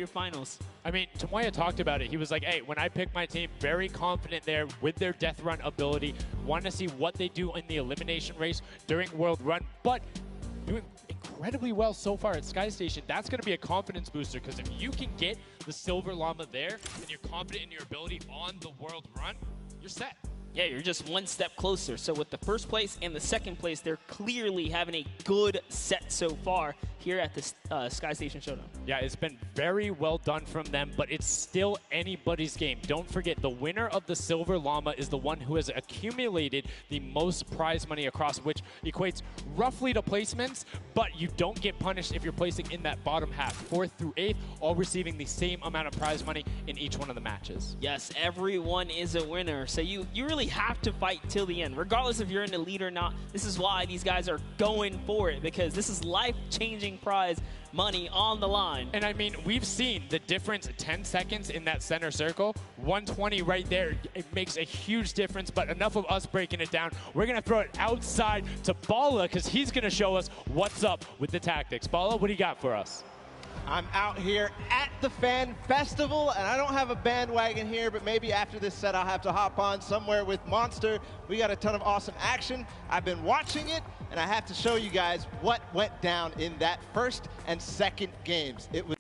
finals. I mean, Tomoya talked about it. He was like, hey, when I pick my team, very confident there with their death run ability. Want to see what they do in the elimination race during World Run, but doing incredibly well so far at Sky Station. That's going to be a confidence booster, because if you can get the Silver Llama there and you're confident in your ability on the World Run, you're set. Yeah, you're just one step closer. So with the first place and the second place, they're clearly having a good set so far here at the Sky Station Showdown. Yeah, it's been very well done from them, but it's still anybody's game. Don't forget, the winner of the Silver Llama is the one who has accumulated the most prize money across, which equates roughly to placements, but you don't get punished if you're placing in that bottom half. 4th through 8th, all receiving the same amount of prize money in each one of the matches. Yes, everyone is a winner. So you really have to fight till the end, regardless if you're in the lead or not. This is why these guys are going for it, because this is life-changing prize money on the line. And I mean, we've seen the difference, 10 seconds in that center circle, 120 right there. It makes a huge difference, but enough of us breaking it down. We're going to throw it outside to Bala, because he's going to show us what's up with the tactics. Bala, what do you got for us? I'm out here at the Fan Festival, and I don't have a bandwagon here, but maybe after this set I'll have to hop on somewhere with Monster. We got a ton of awesome action. I've been watching it, and I have to show you guys what went down in that first and second games. It was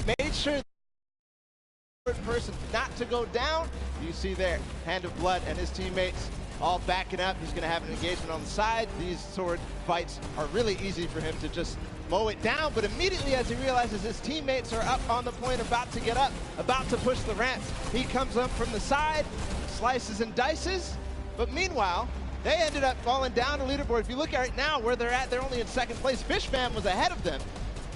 made sure person not to go down. You see there, Hand of Blood and his teammates all backing up. He's going to have an engagement on the side. These sword fights are really easy for him to just mow it down, but immediately as he realizes his teammates are up on the point, about to get up, about to push the ramps, he comes up from the side, slices and dices, but meanwhile, they ended up falling down the leaderboard. If you look at right now where they're at, they're only in second place. Fishman was ahead of them.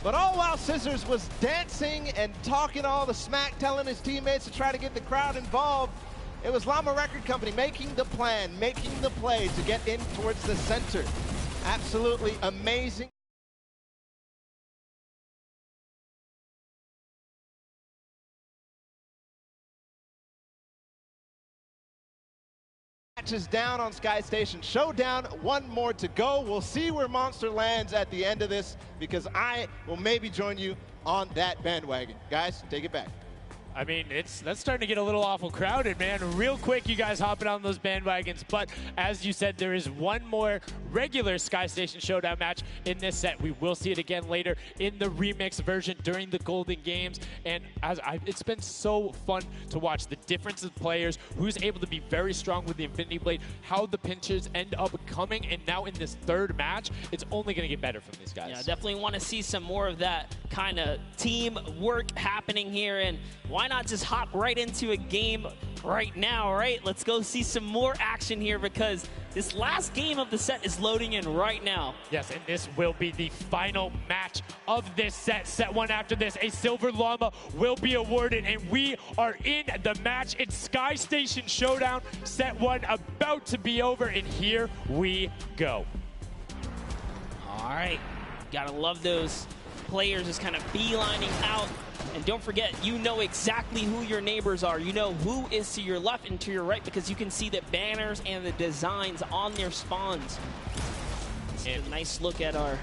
But all while Scissors was dancing and talking all the smack, telling his teammates to try to get the crowd involved, it was Llama Record Company making the plan, making the play to get in towards the center. Absolutely amazing. Matches down on Sky Station Showdown. One more to go. We'll see where Monster lands at the end of this, because I will maybe join you on that bandwagon. Guys, take it back. I mean, that's starting to get a little awful crowded, man. Real quick, you guys hopping on those bandwagons. But as you said, there is one more regular Sky Station Showdown match in this set. We will see it again later in the remix version during the Golden Games. And it's been so fun to watch the difference of players, who's able to be very strong with the Infinity Blade, how the pinches end up coming. And now in this third match, it's only going to get better from these guys. Yeah, definitely want to see some more of that kind of team work happening here. And why not just hop right into a game right now, right? Let's go see some more action here, because this last game of the set is loading in right now. Yes, and this will be the final match of this set. Set one after this, a Silver Llama will be awarded, and we are in the match. It's Sky Station Showdown. Set one about to be over, and here we go. All right, gotta love those players just kind of beelining out. And don't forget, you know exactly who your neighbors are. You know who is to your left and to your right, because you can see the banners and the designs on their spawns. And a nice look at our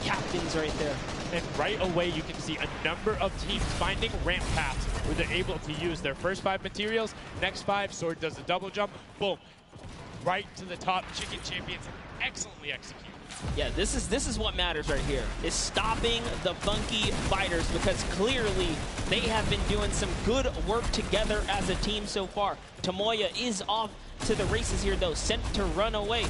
captains right there. And right away, you can see a number of teams finding ramp paths where they're able to use their first 5 materials. Next 5, Sword does a double jump. Boom. Right to the top. Chicken Champions excellently executed. Yeah, this is what matters right here, is stopping the funky fighters, because clearly they have been doing some good work together as a team so far. Tomoya is off to the races here, though, sent to run away.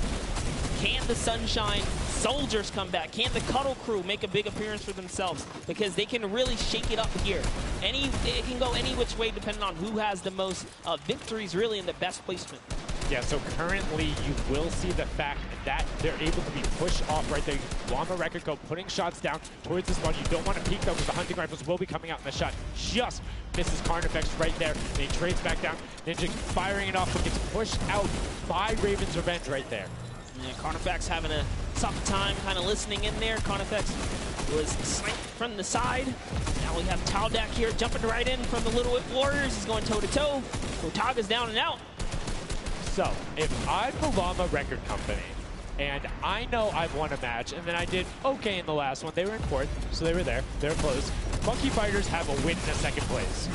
Can the Sunshine Soldiers come back? Can the Cuddle Crew make a big appearance for themselves? Because they can really shake it up here. It can go any which way depending on who has the most victories, really, in the best placement. Yeah, so currently you will see the fact that they're able to be pushed off right there. Llama Record Co. putting shots down towards the spawn. You don't want to peek though, because the hunting rifles will be coming out, and the shot just misses Carnifex right there. And he trades back down. Ninja firing it off, but gets pushed out by Raven's Revenge right there. Yeah, Carnifex having a tough time kind of listening in there. Carnifex was sniped from the side. Now we have Taldak here jumping right in from the Little Whip Warriors. He's going toe-to-toe. Gotaga's down and out. So, if I'm the Llama Record Company, and I know I've won a match, and then I did okay in the last one. They were in fourth, so they were there. They were close. Funky Fighters have a win in a second place.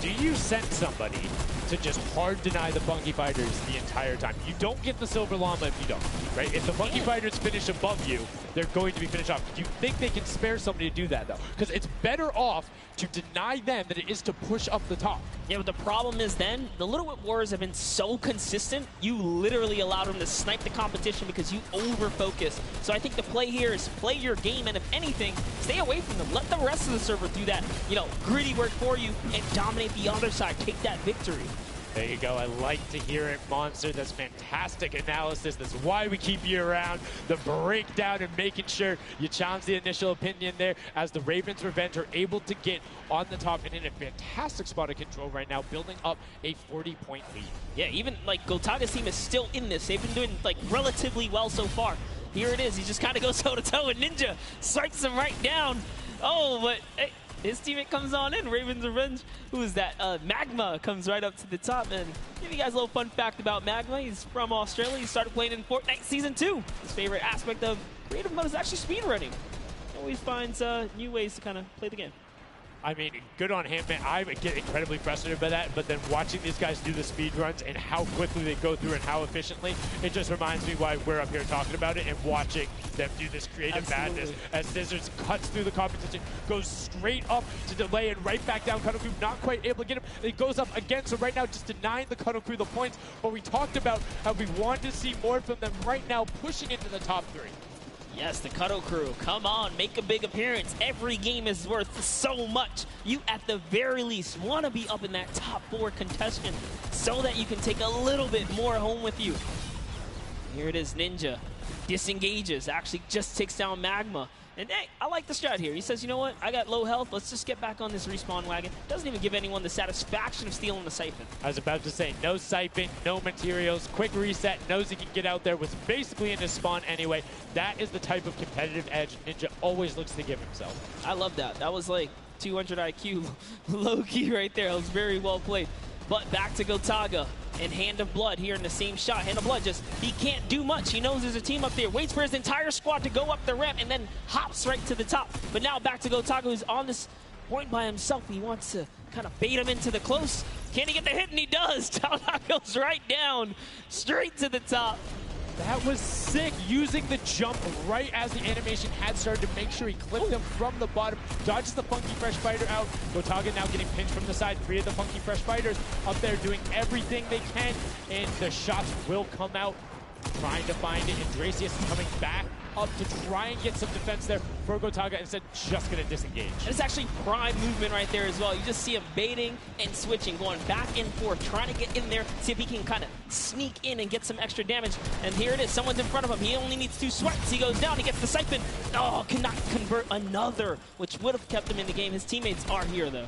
Do you send somebody to just hard deny the Funky Fighters the entire time? You don't get the Silver Llama if you don't, right? If the Funky Fighters finish above you, they're going to be finished off. Do you think they can spare somebody to do that, though? Because it's better off to deny them than it is to push up the top. Yeah, but the problem is then, the Little Whip Warriors have been so consistent, you literally allowed them to snipe the competition because you over-focus. So I think the play here is play your game, and if anything, stay away from them. Let the rest of the server do that, gritty work for you and dominate the other side. Take that victory. There you go. I like to hear it, Monster. That's fantastic analysis. That's why we keep you around. The breakdown and making sure you challenge the initial opinion there as the Ravens Revenge are able to get on the top and in a fantastic spot of control right now, building up a 40-point lead. Yeah, even Gotaga's team is still in this. They've been doing relatively well so far. Here it is. He just kind of goes toe-to-toe and Ninja strikes him right down. Oh, but hey, his teammate comes on in, Ravens Revenge. Who is that? Magma comes right up to the top. And give you guys a little fun fact about Magma. He's from Australia. He started playing in Fortnite Season 2. His favorite aspect of creative mode is actually speedrunning. Always finds new ways to kind of play the game. I mean, good on him, man. I get incredibly frustrated by that, but then watching these guys do the speed runs and how quickly they go through and how efficiently, it just reminds me why we're up here talking about it and watching them do this creative madness as Scissors cuts through the competition, goes straight up to delay and right back down. Cuddle Crew not quite able to get him. It goes up again, so right now just denying the Cuddle Crew the points, but we talked about how we want to see more from them right now, pushing into the top 3. Yes, the Cuddle Crew, come on, make a big appearance. Every game is worth so much. You, at the very least, want to be up in that top 4 contention so that you can take a little bit more home with you. Here it is, Ninja. Disengages, actually just takes down Magma. And hey, I like the strat here. He says, you know what, I got low health, let's just get back on this respawn wagon. Doesn't even give anyone the satisfaction of stealing the siphon. I was about to say, no siphon, no materials, quick reset, knows he can get out there, was basically in his spawn anyway. That is the type of competitive edge Ninja always looks to give himself. I love that. That was like 200 IQ low-key right there. It was very well played. But back to Gotaga and Hand of Blood here in the same shot. Hand of Blood he can't do much. He knows there's a team up there. Waits for his entire squad to go up the ramp and then hops right to the top. But now back to Gotaga, who's on this point by himself. He wants to kind of bait him into the close. Can he get the hit? And he does. Taldak goes right down, straight to the top. That was sick, using the jump right as the animation had started to make sure he clipped him from the bottom, dodges the Funky Fresh Fighter out. Gotaga now getting pinched from the side. 3 of the Funky Fresh Fighters up there doing everything they can, and the shots will come out. Trying to find it, and Dracius is coming back up to try and get some defense there for Gotaga, instead just going to disengage. And it's actually prime movement right there as well. You just see him baiting and switching, going back and forth, trying to get in there, see if he can kind of sneak in and get some extra damage. And here it is, someone's in front of him. He only needs 2 swipes. He goes down, he gets the siphon. Oh, cannot convert another, which would have kept him in the game. His teammates are here, though.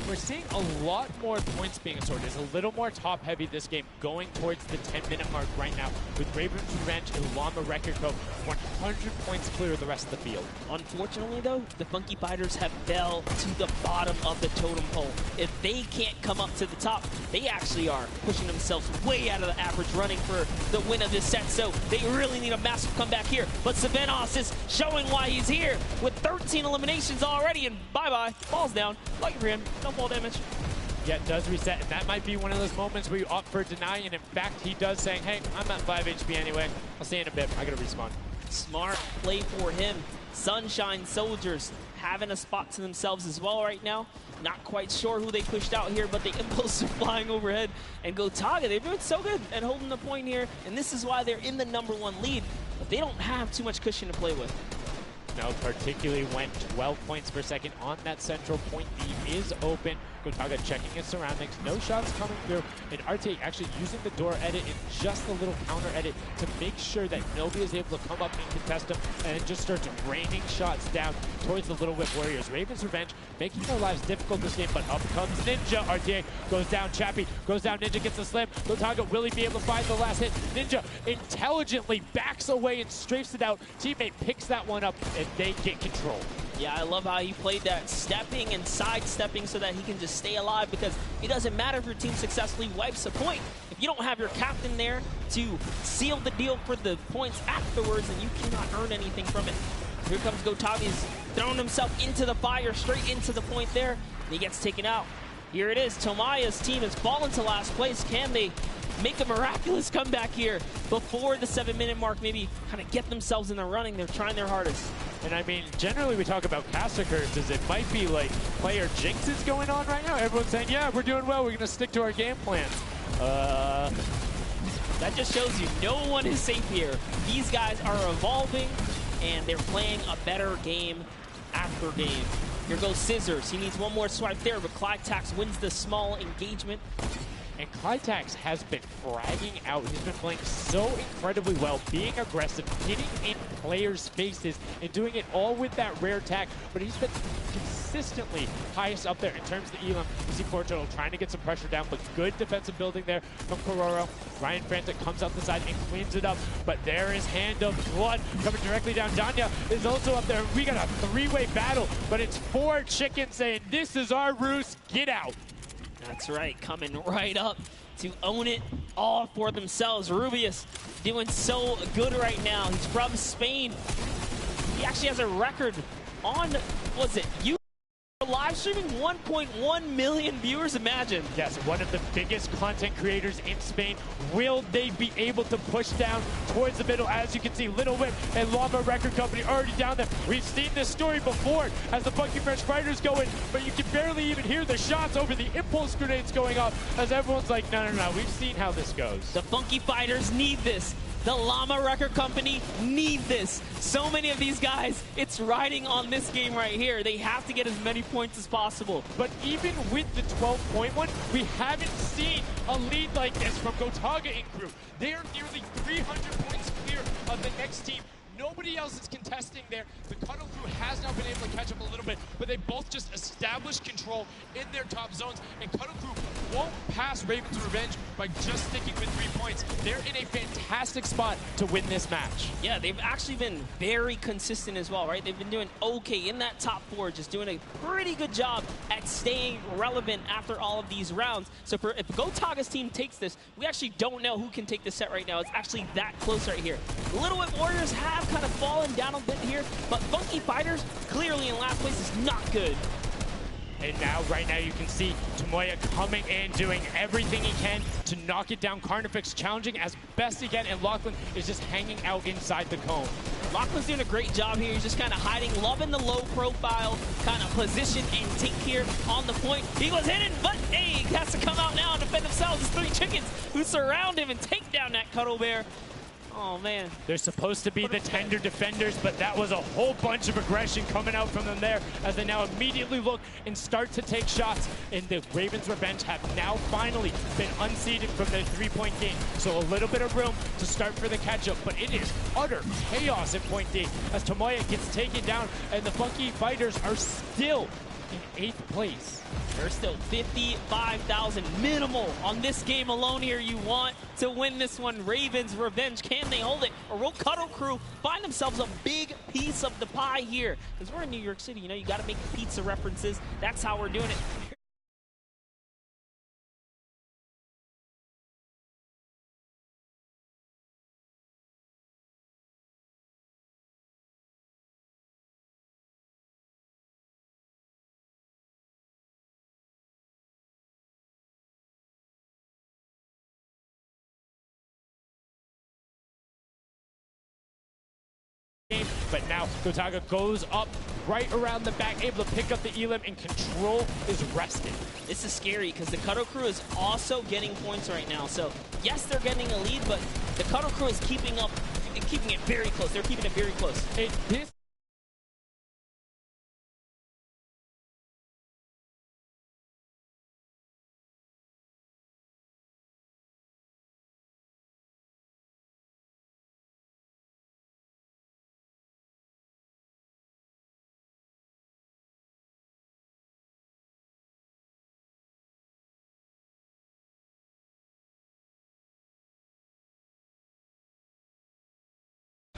We're seeing a lot more points being assorted. It's a little more top-heavy this game, going towards the 10-minute mark right now, with Ravens Revenge and Llama Record Co. 100 points clear of the rest of the field. Unfortunately, though, the Funky Fighters have fell to the bottom of the totem pole. If they can't come up to the top, they actually are pushing themselves way out of the average, running for the win of this set. So they really need a massive comeback here. But Savenos is showing why he's here with 13 eliminations already, and bye-bye, falls down. Lucky for him. No fall damage. Yeah, it does reset, and that might be one of those moments where you opt for deny, and in fact, he does saying, hey, I'm at 5 HP anyway. I'll see you in a bit. I gotta respawn. Smart play for him. Sunshine Soldiers having a spot to themselves as well right now. Not quite sure who they pushed out here, but the impulse are flying overhead. And Gotaga, they're doing so good at holding the point here, and this is why they're in the #1 lead, but they don't have too much cushion to play with. No, particularly when 12 points per second on that central point. B is open. Gotaga checking his surroundings. No shots coming through. And RTA actually using the door edit and just a little counter edit to make sure that nobody is able to come up and contest him, and it just starts raining shots down towards the Little Whip Warriors. Ravens Revenge making their lives difficult this game, but up comes Ninja. RTA goes down. Chappie goes down. Ninja gets the slam. Gotaga, will he be able to find the last hit? Ninja intelligently backs away and strafes it out. Teammate picks that one up, and they get control. Yeah, I love how he played that stepping and sidestepping so that he can just stay alive, because it doesn't matter if your team successfully wipes a point. If you don't have your captain there to seal the deal for the points afterwards, then you cannot earn anything from it. Here comes Gotaga. He's throwing himself into the fire, straight into the point there, and he gets taken out. Here it is. Tomaya's team has fallen to last place. Can they make a miraculous comeback here before the 7-minute mark? Maybe kind of get themselves in the running. They're trying their hardest. And I mean, generally we talk about caster curses. It might be like player jinxes going on right now. Everyone's saying, yeah, we're doing well. We're going to stick to our game plans. That just shows you no one is safe here. These guys are evolving, and they're playing a better game after game. Here goes Scissors. He needs one more swipe there, but Clytax wins the small engagement. And Clytax has been fragging out. He's been playing so incredibly well, being aggressive, getting in players' faces, and doing it all with that rare tag. But he's been consistently highest up there in terms of the elim. You see Porto trying to get some pressure down, but good defensive building there from Kororo. Ryan Frantic comes out the side and cleans it up. But there is Hand of Blood coming directly down. Danya is also up there. We got a three-way battle, but it's 4 chickens saying, this is our roost, get out. That's right, coming right up to own it all for themselves. Rubius doing so good right now. He's from Spain. He actually has a record on, was it YouTube live streaming? 1.1 million viewers, imagine. Yes, one of the biggest content creators in Spain. Will they be able to push down towards the middle? As you can see, Little Whip and Llama Record Company already down there. We've seen this story before as the Funky Fresh Fighters go in, but you can barely even hear the shots over the impulse grenades going off as everyone's like, no, we've seen how this goes. The Funky Fighters need this. The Llama Record Company need this. So many of these guys, it's riding on this game right here. They have to get as many points as possible. But even with the 12-point one, we haven't seen a lead like this from Gotaga and crew. They are nearly 300 points clear of the next team. Nobody else is contesting there. The Cuddle Crew has now been able to catch up a little bit, but they both just established control in their top zones, and Cuddle Crew won't pass Raven's Revenge by just sticking with 3 points. They're in a fantastic spot to win this match. Yeah, they've actually been very consistent as well, right? They've been doing okay in that top 4, just doing a pretty good job at staying relevant after all of these rounds. So if Gotaga's team takes this, we actually don't know who can take the set right now. It's actually that close right here. Little Whip Warriors have kind of fallen down a bit here, but Funky Fighters clearly in last place is not good. And now, right now, you can see Tomoya coming in, doing everything he can to knock it down. Carnifex challenging as best he can, and Lachlan is just hanging out inside the cone. Lachlan's doing a great job here. He's just kind of hiding, loving the low profile kind of position and take here on the point. He goes hidden, but hey, he has to come out now and defend themselves. It's 3 chickens who surround him and take down that Cuddle Bear. Oh, man. They're supposed to be the tender defenders, but that was a whole bunch of aggression coming out from them there as they now immediately look and start to take shots. And the Ravens Revenge have now finally been unseated from their 3-point game. So a little bit of room to start for the catch-up, but it is utter chaos in point D as Tomoya gets taken down, and the Funky Fighters are still in 8th place. There's still 55,000 minimal on this game alone here. You want to win this one. Ravens Revenge, can they hold it? Or will Cuddle Crew find themselves a big piece of the pie here? Because we're in New York City, you know, you got to make pizza references. That's how we're doing it. But now Gotaga goes up right around the back, able to pick up the elim, and control is rested. This is scary because the Cuddle Crew is also getting points right now. So yes, they're getting a lead, but the Cuddle Crew is keeping up and keeping it very close. They're keeping it very close. This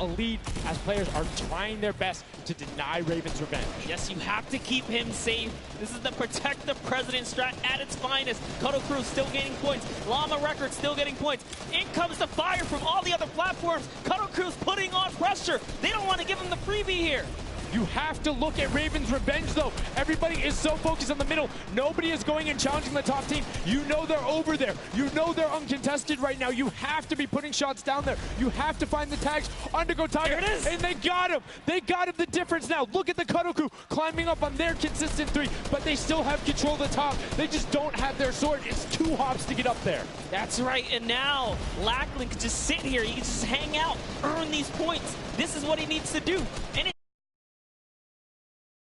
a lead as players are trying their best to deny Raven's revenge. Yes, you have to keep him safe. This is the protect the president strat at its finest. Kodo Crew still gaining points. Llama Records still getting points. In comes the fire from all the other platforms. Kodo Crew's putting on pressure. They don't want to give him the freebie here. You have to look at Raven's revenge, though. Everybody is so focused on the middle. Nobody is going and challenging the top team. You know they're over there. You know they're uncontested right now. You have to be putting shots down there. You have to find the tags. Undergo Tiger. There it is. And they got him. They got him the difference now. Look at the Kodo Crew climbing up on their consistent 3, but they still have control of the top. They just don't have their sword. It's 2 hops to get up there. That's right, and now Lackland can just sit here. He can just hang out, earn these points. This is what he needs to do. And